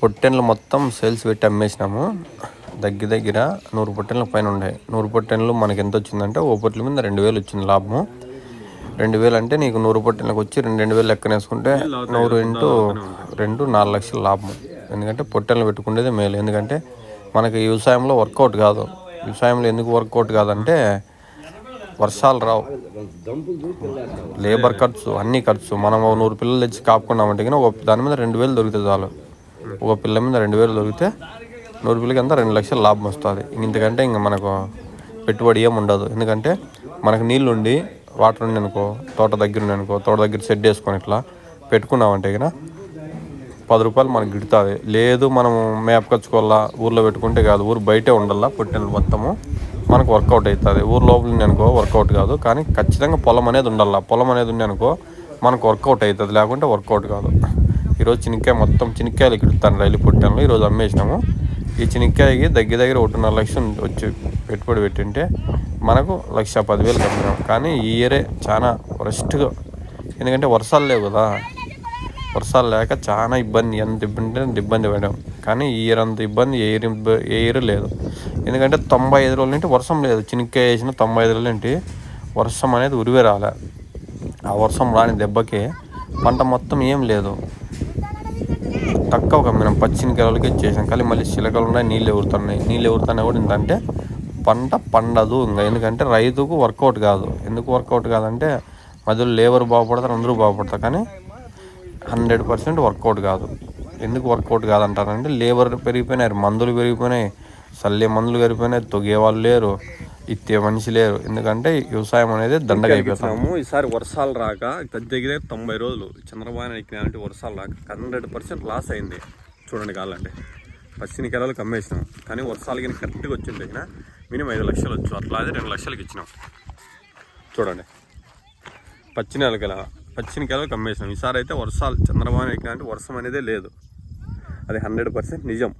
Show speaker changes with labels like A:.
A: పొట్టెన్లు మొత్తం సేల్స్ పెట్టి అమ్మేసినాము. దగ్గర 100 పొట్టెన్ల పైన ఉన్నాయి. 100 పొట్టెన్లు మనకి ఎంత వచ్చిందంటే ఓ పొట్ల మీద 2000 వచ్చింది లాభము. 2000 అంటే నీకు 100 పొట్టెన్లకు వచ్చి 2000 లెక్కన వేసుకుంటే 100 ఇంటూ 2 4 లక్షల లాభము. ఎందుకంటే పొట్టెన్లు పెట్టుకునేది మేలు. ఎందుకంటే మనకి వ్యవసాయంలో వర్కౌట్ కాదు. వ్యవసాయంలో ఎందుకు వర్కౌట్ కాదంటే వర్షాలు రావు, లేబర్ ఖర్చు, అన్ని ఖర్చు. మనం 100 పిల్లలు తెచ్చి కాపుకున్నామంటే కానీ దాని మీద 2000 దొరికితే చాలు. ఒక పిల్ల మీద 2000 దొరికితే 100 పిల్లకి అంతా 2 లక్షల లాభం వస్తుంది. ఇంతకంటే ఇంకా మనకు పెట్టుబడి ఏమి ఉండదు. ఎందుకంటే మనకు నీళ్ళు ఉండి వాటర్ ఉండి అనుకో, తోట దగ్గర ఉండి అనుకో, తోట దగ్గర షెడ్ వేసుకొని ఇట్లా పెట్టుకున్నామంటే కన్నా 10 రూపాయలు మనకు గిడుతుంది. లేదు మనం మేపకొచ్చుకోవాలా, ఊర్లో పెట్టుకుంటే కాదు, ఊరు బయటే ఉండాలా పొట్టెన్లు మొత్తము, మనకు వర్కౌట్ అవుతుంది. ఊరు లోపల ఉంది అనుకో వర్కౌట్ కాదు. కానీ ఖచ్చితంగా పొలం అనేది ఉండాలా. పొలం అనేది ఉంది అనుకో మనకు వర్కౌట్ అవుతుంది, లేకుంటే వర్కౌట్ కాదు. ఈరోజు చెనిక్కాయ మొత్తం చెనిక్కాయలు గిడుతాను రైలు పొట్టెన్లు. ఈరోజు అమ్మేసినాము. ఈ చెనిక్కాయకి దగ్గర 1.5 లక్షలు వచ్చి పెట్టుబడి పెట్టింటే మనకు 1,10,000 అమ్మినాం. కానీ ఈ ఇయరే చాలా వరస్ట్గా, ఎందుకంటే వర్షాలు లేవు కదా. వర్షాలు లేక చాలా ఇబ్బంది, ఎంత ఇబ్బంది అంటే ఇబ్బంది పడాం. కానీ ఈ ఇయర్ అంత ఇబ్బంది ఏ ఇయర్ లేదు. ఎందుకంటే 95 రోజుల నుండి వర్షం లేదు. చెనిక్కాయ వేసిన 95 రోజుల నుండి వర్షం అనేది ఉరివే రాలే. ఆ వర్షం రాని దెబ్బకి పంట మొత్తం ఏం లేదు, తక్కువ కమ్మినాం. పచ్చినికాయలకి ఇచ్చేసాం. కానీ మళ్ళీ చిలకలు ఉన్నాయి, నీళ్ళు ఎగురుతున్నాయి కూడా ఏంటంటే పంట పండదు ఇంకా. ఎందుకంటే రైతుకు వర్కౌట్ కాదు. ఎందుకు వర్కౌట్ కాదంటే మధ్యలో లేబర్ బాగుపడతారు, అందరూ బాగుపడతారు. కానీ 100% వర్కౌట్ కాదు. ఎందుకు వర్కౌట్ కాదంటారంటే లేబర్ పెరిగిపోయినారు, మందులు పెరిగిపోయినాయి, చల్లే మందులు పెరిగిపోయినాయి, తొగే వాళ్ళు లేరు, ఇత్తే మనిషి లేరు. ఎందుకంటే వ్యవసాయం అనేది దండగా అయిపోతాము. ఈసారి వర్షాలు రాక దగ్గర 90 రోజులు చంద్రబాబు ఎక్కినారంటే వర్షాలు రాక 100% లాస్ అయింది. చూడండి కావాలంటే పచ్చినికాయలకు అమ్మేసినాం. కానీ వర్షాలు కానీ కరెక్ట్గా వచ్చింది కదా, మినిమం 5 లక్షలు వచ్చు. అట్లా అయితే 2 లక్షలకి ఇచ్చినాం. చూడండి పచ్చినికాయలకు అమ్మేసినాం. ఈసారి అయితే వర్షాలు చంద్రబాబు ఎక్కినారంటే వర్షం అనేదే లేదు. అది 100% నిజం.